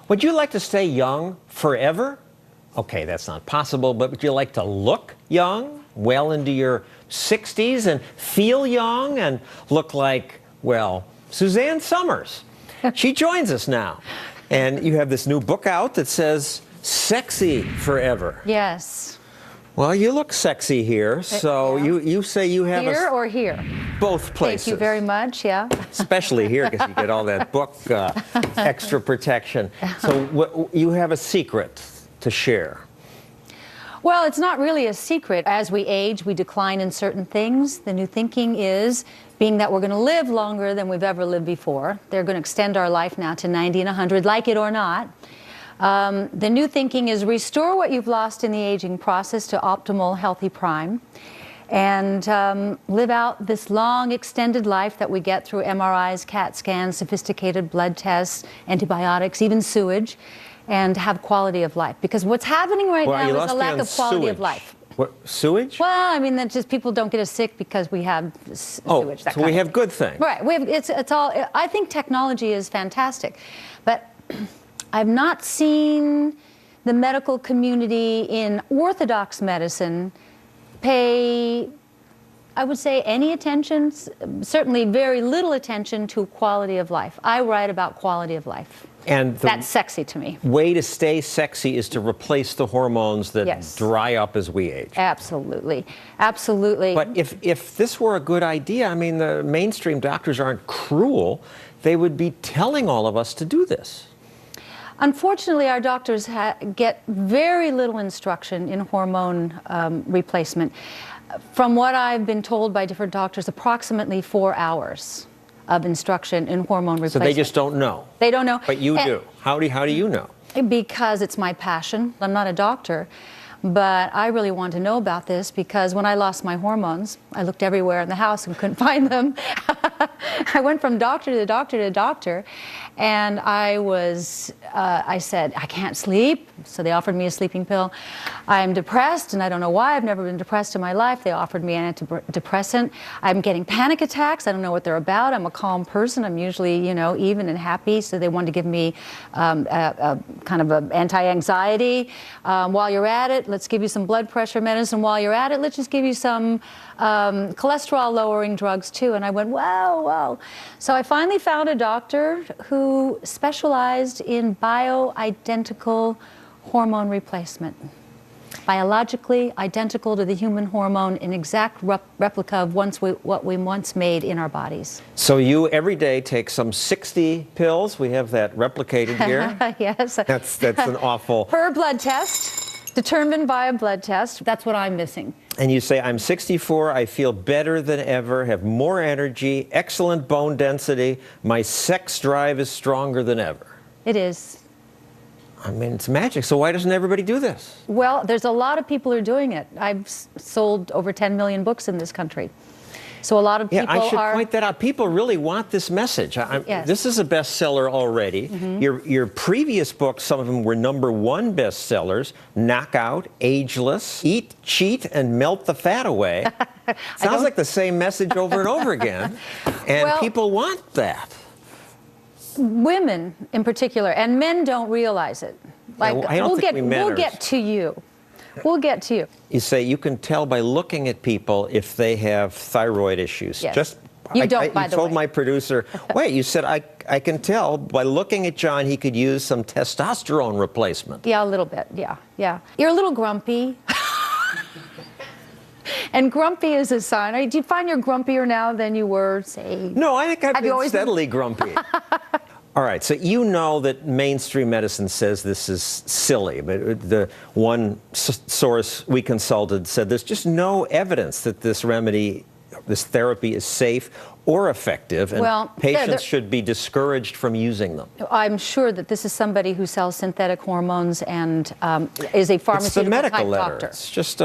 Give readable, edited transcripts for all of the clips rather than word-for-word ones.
Would you like to stay young forever? Okay, that's not possible, but would you like to look young, well into your 60s, and feel young and look like, well, Suzanne Summers? She joins us now. And you have this new book out that says, Sexy Forever. Yes. Well, you look sexy here, so yeah. you say you have Here or here? both places. Thank you very much, yeah. Especially here, because you get all that book extra protection. So you have a secret to share. Well, it's not really a secret. As we age, we decline in certain things. The new thinking is, being that we're going to live longer than we've ever lived before, they're going to extend our life now to 90 and 100, like it or not. The new thinking is restore what you've lost in the aging process to optimal, healthy prime, and live out this long, extended life that we get through MRIs, CAT scans, sophisticated blood tests, antibiotics, even sewage, and have quality of life. Because what's happening right now is a lack of quality of life. What, sewage? Well, I mean, that just people don't get as sick because we have sewage. That so we have good things. Right. We have, it's all. I think technology is fantastic, but I've not seen the medical community in orthodox medicine pay, I would say, any attention, certainly very little attention to quality of life. I write about quality of life. And that's sexy to me. Way to stay sexy is to replace the hormones that dry up as we age. Absolutely. Absolutely. But if this were a good idea, I mean, the mainstream doctors aren't cruel. They would be telling all of us to do this. Unfortunately, our doctors get very little instruction in hormone replacement. From what I've been told by different doctors, approximately 4 hours of instruction in hormone replacement. So they just don't know? They don't know. But you do. How do you know? Because it's my passion. I'm not a doctor, but I really want to know about this because when I lost my hormones, I looked everywhere in the house and couldn't find them. I went from doctor to doctor to doctor, and I said, I can't sleep, so they offered me a sleeping pill. I'm depressed, and I don't know why. I've never been depressed in my life. They offered me an antidepressant. I'm getting panic attacks. I don't know what they're about. I'm a calm person. I'm usually, you know, even and happy, so they wanted to give me a kind of an anti-anxiety. While you're at it, let's give you some blood pressure medicine. While you're at it, let's just give you some cholesterol-lowering drugs, too. And I went, wow, wow. So I finally found a doctor who specialized in bioidentical hormone replacement. Biologically identical to the human hormone, an exact replica of what we once made in our bodies. So you every day take some 60 pills. We have that replicated here. Yes. That's an awful... Per blood test, determined by a blood test. That's what I'm missing. And you say, I'm 64, I feel better than ever, have more energy, excellent bone density, my sex drive is stronger than ever. It is. I mean, it's magic. So why doesn't everybody do this? Well, there's a lot of people who are doing it. I've sold over 10 million books in this country. So a lot of people I should point that out. People really want this message. Yes. This is a bestseller already. Mm-hmm. Your previous books, some of them were #1 bestsellers: Knockout, Ageless, Eat, Cheat, and Melt the Fat Away. Sounds like the same message over and over again. And people want that. Women in particular, and men don't realize it. Like, we'll get to you. We'll get to you. You say you can tell by looking at people if they have thyroid issues. Yes. You don't, by the way. You told my producer, wait, you said I can tell by looking at John he could use some testosterone replacement. Yeah, a little bit, yeah. You're a little grumpy. And grumpy is a sign. Do you find you're grumpier now than you were, say... No, I think I've been steadily grumpy. All right, so you know that mainstream medicine says this is silly, but the one source we consulted said there's just no evidence that this remedy, this therapy is safe or effective, and patients should be discouraged from using them. I'm sure that this is somebody who sells synthetic hormones and is a pharmaceutical It's the medical type letter. Doctor. It's just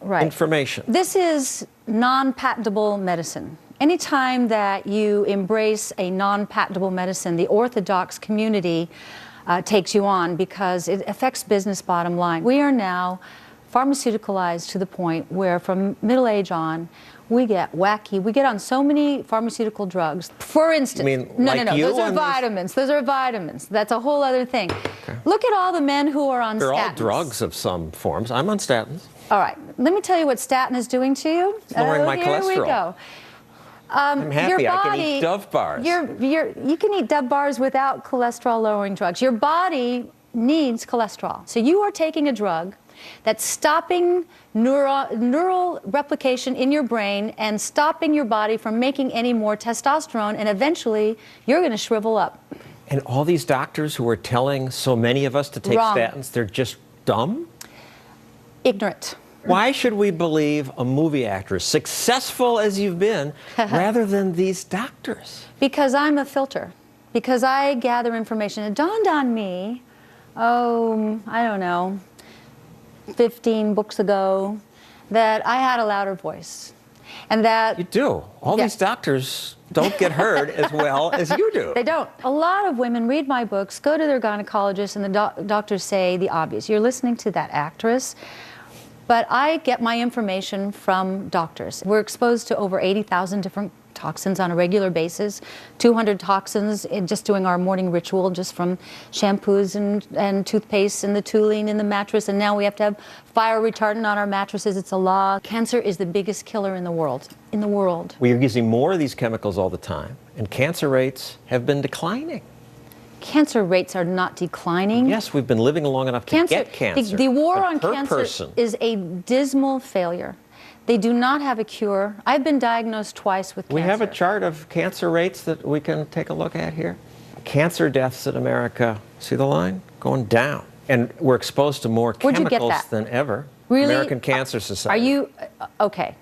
information. This is non-patentable medicine. Anytime that you embrace a non-patentable medicine, the orthodox community takes you on because it affects business bottom line. We are now pharmaceuticalized to the point where from middle age on, We get wacky. We get on so many pharmaceutical drugs. For instance, You mean no, like no, no. you Those are on vitamins. Those are vitamins. That's a whole other thing. Okay. Look at all the men who are on They're statins. all drugs of some forms. I'm on statins. All right. Let me tell you what statin is doing to you. It's lowering my cholesterol. Here we go. I'm happy. Your body, I can eat Dove bars. You can eat Dove bars without cholesterol-lowering drugs. Your body needs cholesterol. So you are taking a drug that's stopping neural replication in your brain and stopping your body from making any more testosterone, and eventually you're going to shrivel up. And all these doctors who are telling so many of us to take Wrong. statins, they're just dumb? Ignorant. Why should we believe a movie actor, successful as you've been, rather than these doctors? Because I'm a filter. Because I gather information. It dawned on me, I don't know, 15 books ago, that I had a louder voice. And that... You do. All these doctors don't get heard as well as you do. They don't. A lot of women read my books, go to their gynecologist, and the doctors say the obvious. You're listening to that actress. But I get my information from doctors. We're exposed to over 80,000 different toxins on a regular basis, 200 toxins in just doing our morning ritual, just from shampoos and toothpaste and the toluene in the mattress, and now we have to have fire retardant on our mattresses. It's a law. Cancer is the biggest killer in the world. We're using more of these chemicals all the time, and cancer rates have been declining. Cancer rates are not declining. Yes, we've been living long enough to get cancer. The war on per cancer person. is a dismal failure. They do not have a cure. I've been diagnosed twice with cancer. We have a chart of cancer rates that we can take a look at here. Cancer deaths in America, see the line? Going down. And we're exposed to more chemicals than ever. Really? American Cancer Society. Are you, okay.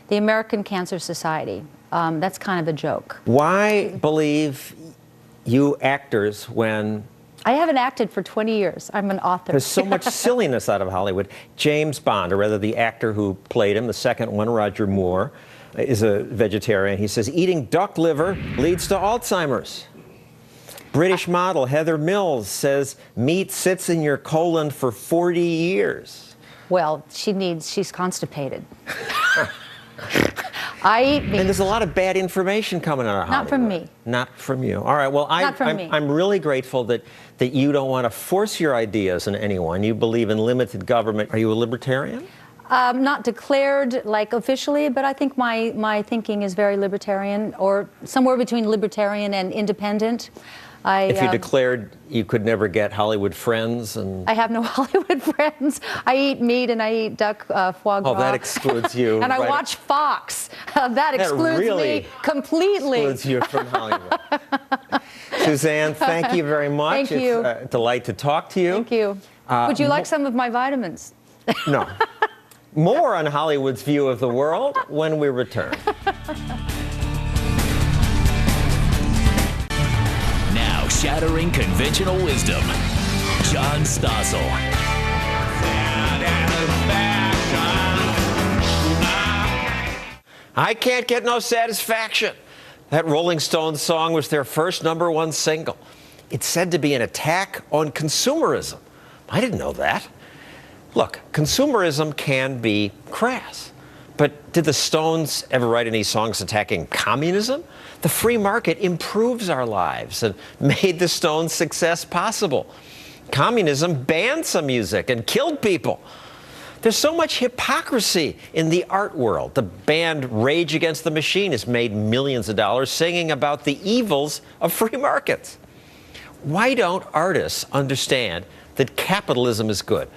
The American Cancer Society, that's kind of a joke. Why believe you actors when... I haven't acted for 20 years. I'm an author. There's so much silliness out of Hollywood. James Bond, or rather the actor who played him, the second one, Roger Moore, is a vegetarian. He says, eating duck liver leads to Alzheimer's. British model Heather Mills says, meat sits in your colon for 40 years. Well, she's constipated. I eat meat. And there's a lot of bad information coming out of Hollywood. Not from me. Not from you. All right, well, I'm really grateful that you don't want to force your ideas on anyone. You believe in limited government. Are you a libertarian? Not declared, like, officially, but I think my thinking is very libertarian, or somewhere between libertarian and independent. If you declared you could never get Hollywood friends and... I have no Hollywood friends. I eat meat and I eat duck foie gras. Oh, that excludes you. And I watch Fox. That excludes really me completely. Excludes you from Hollywood. Suzanne, thank you very much. Thank you. It's a delight to talk to you. Thank you. Would you like some of my vitamins? No. More on Hollywood's view of the world when we return. Now shattering conventional wisdom, John Stossel. I can't get no satisfaction. That Rolling Stones song was their first #1 single. It's said to be an attack on consumerism. I didn't know that. Look, consumerism can be crass. But did the Stones ever write any songs attacking communism? The free market improves our lives and made the Stones' success possible. Communism banned some music and killed people. There's so much hypocrisy in the art world. The band Rage Against the Machine has made millions of dollars singing about the evils of free markets. Why don't artists understand that capitalism is good?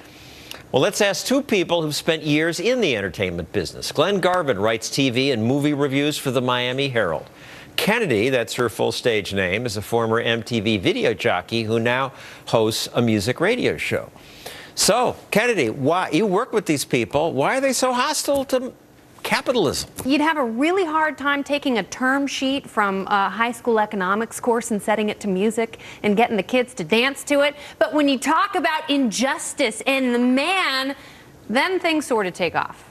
Well, let's ask two people who've spent years in the entertainment business. Glenn Garvin writes TV and movie reviews for the Miami Herald. Kennedy, that's her full stage name, is a former MTV video jockey who now hosts a music radio show. So, Kennedy, why you work with these people? Why are they so hostile to capitalism? You'd have a really hard time taking a term sheet from a high school economics course and setting it to music and getting the kids to dance to it. But when you talk about injustice and the man, then things sort of take off.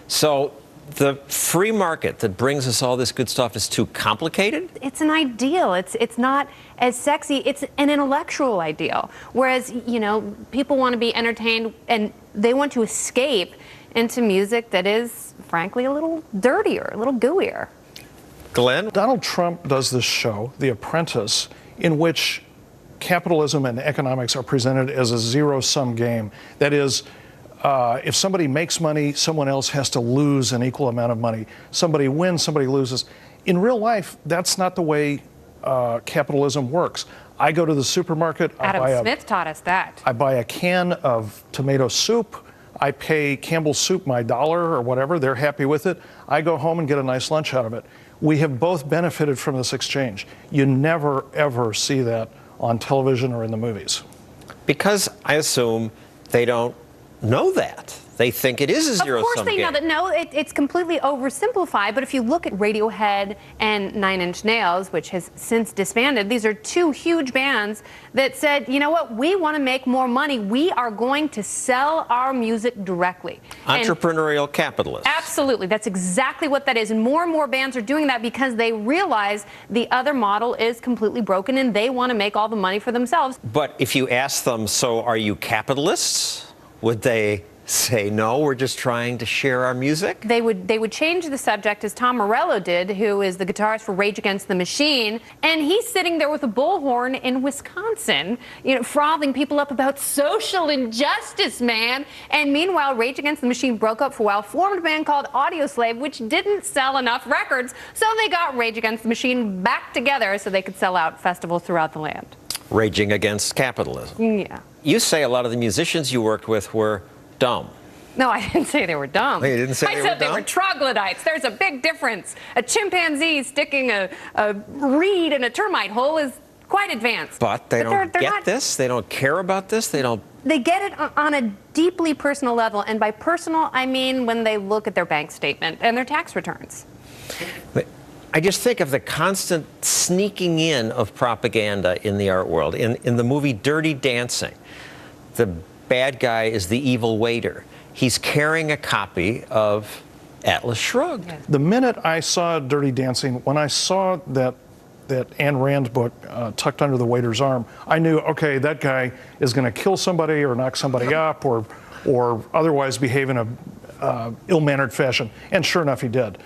So the free market that brings us all this good stuff is too complicated? It's an ideal. It's not as sexy. It's an intellectual ideal. Whereas, you know, people want to be entertained and they want to escape into music that is, frankly, a little dirtier, a little gooier. Glenn? Donald Trump does this show, The Apprentice, in which capitalism and economics are presented as a zero-sum game. That is, if somebody makes money, someone else has to lose an equal amount of money. Somebody wins, somebody loses. In real life, that's not the way capitalism works. I go to the supermarket. Adam Smith taught us that. I buy a can of tomato soup. I pay Campbell's Soup my $1 or whatever. They're happy with it. I go home and get a nice lunch out of it. We have both benefited from this exchange. You never, ever see that on television or in the movies. Because I assume they don't know that. They think it is a zero-sum game. Of course they know that. No, it's completely oversimplified. But if you look at Radiohead and Nine Inch Nails, which has since disbanded, these are two huge bands that said, you know what, we want to make more money. We are going to sell our music directly. Entrepreneurial capitalists. Absolutely. That's exactly what that is. And more bands are doing that because they realize the other model is completely broken and they want to make all the money for themselves. But if you ask them, so are you capitalists? Would they say, no, we're just trying to share our music? They would change the subject, as Tom Morello did, who is the guitarist for Rage Against the Machine, and he's sitting there with a bullhorn in Wisconsin, frothing people up about social injustice, man. And meanwhile, Rage Against the Machine broke up for a while, formed a band called Audioslave, which didn't sell enough records, so they got Rage Against the Machine back together so they could sell out festivals throughout the land. Raging against capitalism. Yeah. You say a lot of the musicians you worked with were dumb. No, I didn't say they were dumb. You didn't say they were dumb? I said they were troglodytes. There's a big difference. A chimpanzee sticking a reed in a termite hole is quite advanced. But they don't get this? They don't care about this? They get it on a deeply personal level. And by personal, I mean when they look at their bank statement and their tax returns. I just think of the constant sneaking in of propaganda in the art world. In the movie Dirty Dancing, the bad guy is the evil waiter. He's carrying a copy of Atlas Shrugged. The minute I saw Dirty Dancing, when I saw that Ayn Rand book tucked under the waiter's arm, I knew, okay, that guy is going to kill somebody or knock somebody up or otherwise behave in a ill-mannered fashion. And sure enough, he did.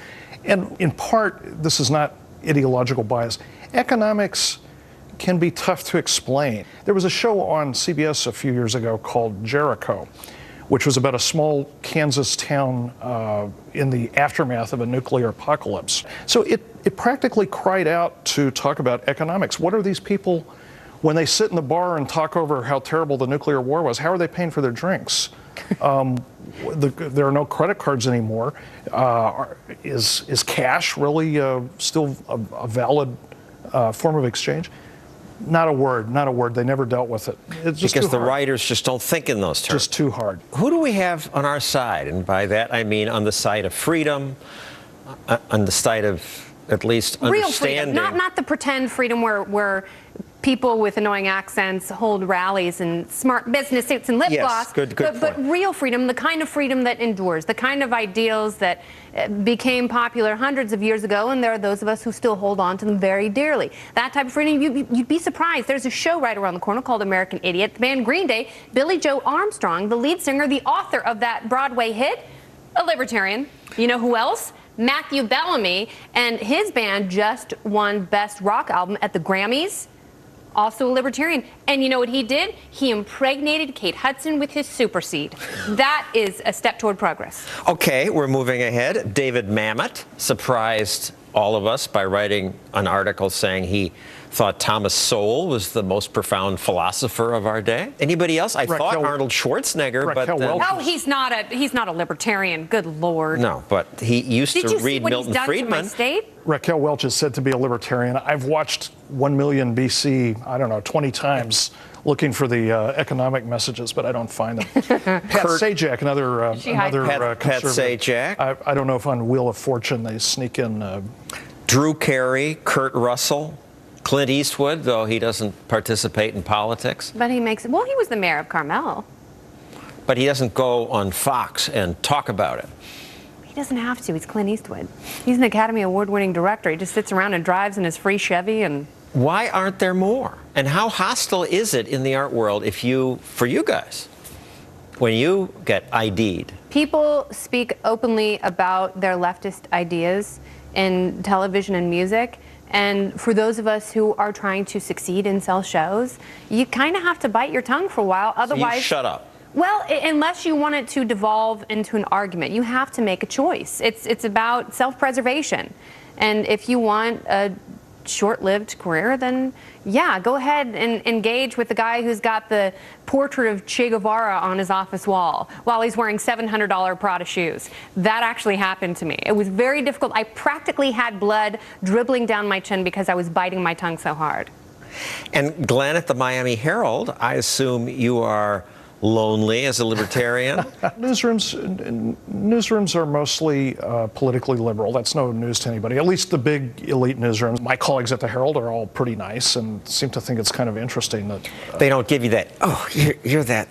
And in part, this is not ideological bias. Economics can be tough to explain. There was a show on CBS a few years ago called Jericho, which was about a small Kansas town in the aftermath of a nuclear apocalypse. So it practically cried out to talk about economics. What are these people, when they sit in the bar and talk over how terrible the nuclear war was, how are they paying for their drinks? There are no credit cards anymore. Is cash really still a valid form of exchange? Not a word. They never dealt with it. It's just because the hard. writers just don't think in those terms. Just too hard. Who do we have on our side? And by that I mean on the side of freedom, on the side of at least real understanding. Freedom, not the pretend freedom where people with annoying accents hold rallies and smart business suits and lip gloss. But real freedom, the kind of freedom that endures, the kind of ideals that became popular hundreds of years ago, and there are those of us who still hold on to them very dearly. That type of freedom, you'd be surprised. There's a show right around the corner called American Idiot. The band Green Day, Billy Joe Armstrong, the lead singer, the author of that Broadway hit, a libertarian. You know who else? Matthew Bellamy, and his band just won Best Rock Album at the Grammys. Also a libertarian. And you know what he did? He impregnated Kate Hudson with his superseed. That is a step toward progress. Okay, we're moving ahead. David Mamet surprised all of us by writing an article saying he thought Thomas Sowell was the most profound philosopher of our day. Anybody else? I thought Arnold Schwarzenegger, but no, he's not a libertarian. Good Lord. No, but he used to read Milton Friedman. Raquel Welch is said to be a libertarian. I've watched 1 million BC, I don't know, 20 times looking for the economic messages, but I don't find them. Pat Sajak, another Pat Sajak. I don't know if on Wheel of Fortune they sneak in. Drew Carey, Kurt Russell, Clint Eastwood, though he doesn't participate in politics. But he was the mayor of Carmel. But he doesn't go on Fox and talk about it. He doesn't have to. He's Clint Eastwood. He's an Academy Award-winning director. He just sits around and drives in his free Chevy and... Why aren't there more? And how hostile is it in the art world for you guys, when you get ID'd People speak openly about their leftist ideas in television and music. And for those of us who are trying to succeed and sell shows, you kind of have to bite your tongue for a while. Otherwise, So you shut up. Well, unless you want it to devolve into an argument, you have to make a choice. It's about self-preservation. And if you want a short-lived career, then yeah, go ahead and engage with the guy who's got the portrait of Che Guevara on his office wall while he's wearing $700 Prada shoes. That actually happened to me. It was very difficult. I practically had blood dribbling down my chin because I was biting my tongue so hard. And Glenn, at the Miami Herald, I assume you are lonely as a libertarian? Newsrooms are mostly politically liberal. That's no news to anybody. At least the big elite newsrooms. My colleagues at the Herald are all pretty nice and seem to think it's kind of interesting that they don't give you that, oh, you're that,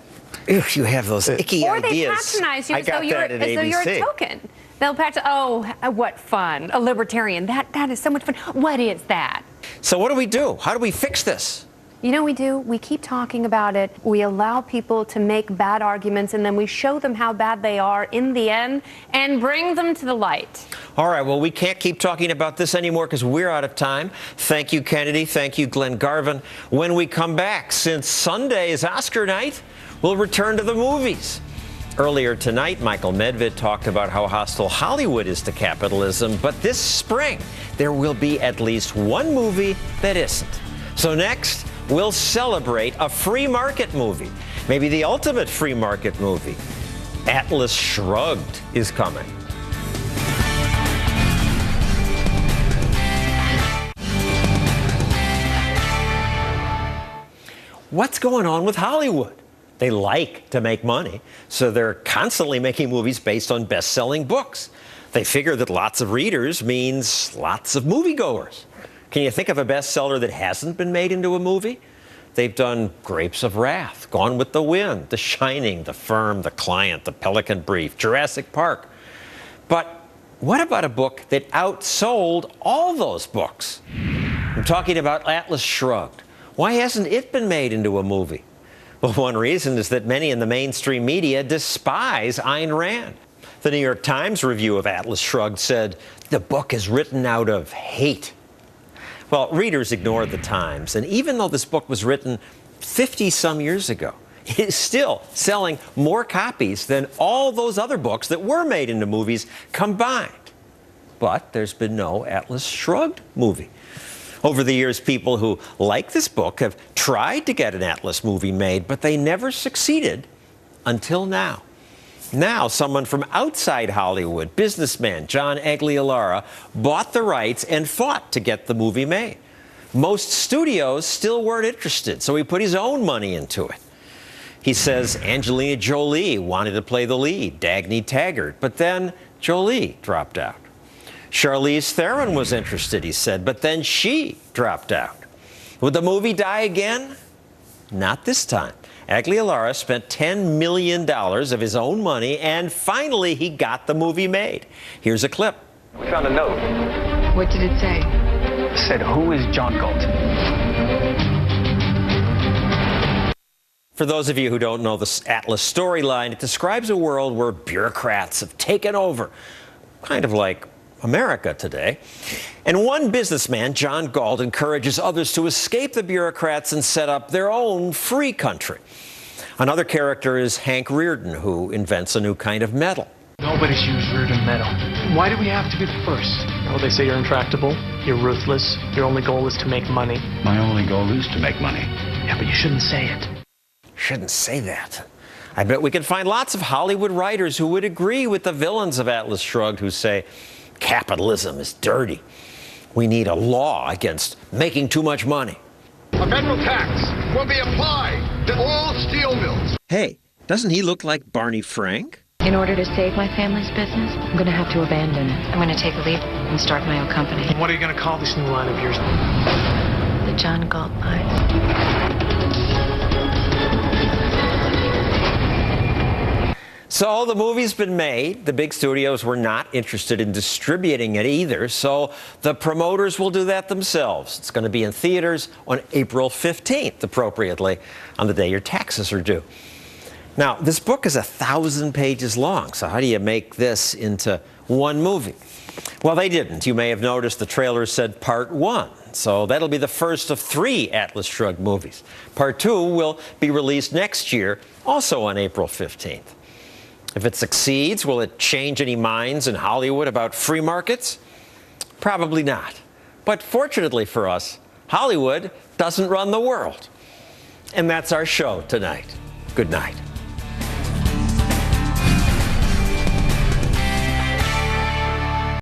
you have those icky or ideas. Or they patronize you as though you're a token. They'll oh, what fun, a libertarian. That is so much fun. What is that? So what do we do? How do we fix this? You know what we do? We keep talking about it. We allow people to make bad arguments, and then we show them how bad they are in the end and bring them to the light. All right, well, we can't keep talking about this anymore because we're out of time. Thank you, Kennedy. Thank you, Glenn Garvin. When we come back, since Sunday is Oscar night, we'll return to the movies. Earlier tonight, Michael Medved talked about how hostile Hollywood is to capitalism, but this spring, there will be at least one movie that isn't. So next, we'll celebrate a free market movie, maybe the ultimate free market movie. Atlas Shrugged is coming. What's going on with Hollywood? They like to make money, so they're constantly making movies based on best-selling books. They figure that lots of readers means lots of moviegoers. Can you think of a bestseller that hasn't been made into a movie? They've done Grapes of Wrath, Gone with the Wind, The Shining, The Firm, The Client, The Pelican Brief, Jurassic Park. But what about a book that outsold all those books? I'm talking about Atlas Shrugged. Why hasn't it been made into a movie? Well, one reason is that many in the mainstream media despise Ayn Rand. The New York Times review of Atlas Shrugged said, the book is written out of hate. Well, readers ignored the Times, and even though this book was written 50-some years ago, it is still selling more copies than all those other books that were made into movies combined. But there's been no Atlas Shrugged movie. Over the years, people who like this book have tried to get an Atlas movie made, but they never succeeded until now. Now, someone from outside Hollywood, businessman John Aguilar, bought the rights and fought to get the movie made. Most studios still weren't interested, so he put his own money into it. He says Angelina Jolie wanted to play the lead, Dagny Taggart, but then Jolie dropped out. Charlize Theron was interested, he said, but then she dropped out. Would the movie die again? Not this time. Aguilar spent $10 million of his own money, and finally he got the movie made. Here's a clip. We found a note. What did it say? It said, "Who is John Galt?" For those of you who don't know the Atlas storyline, it describes a world where bureaucrats have taken over, kind of like America today. And one businessman, John Galt, encourages others to escape the bureaucrats and set up their own free country. Another character is Hank Reardon, who invents a new kind of metal. Nobody's used Reardon metal. Why do we have to be the first? Well, they say you're intractable, you're ruthless, your only goal is to make money. My only goal is to make money. Yeah, but you shouldn't say it. Shouldn't say that. I bet we could find lots of Hollywood writers who would agree with the villains of Atlas Shrugged who say, capitalism is dirty. We need a law against making too much money. A federal tax will be applied to all steel mills. Hey, doesn't he look like Barney Frank? In order to save my family's business, I'm going to have to abandon it. I'm going to take a leap and start my own company. What are you going to call this new line of yours? The John Galt line. So the movie's been made. The big studios were not interested in distributing it either, so the promoters will do that themselves. It's going to be in theaters on April 15th, appropriately, on the day your taxes are due. Now, this book is 1,000 pages long, so how do you make this into one movie? Well, they didn't. You may have noticed the trailer said Part 1, so that'll be the first of 3 Atlas Shrugged movies. Part 2 will be released next year, also on April 15th. If it succeeds, will it change any minds in Hollywood about free markets? Probably not. But fortunately for us, Hollywood doesn't run the world. And that's our show tonight. Good night.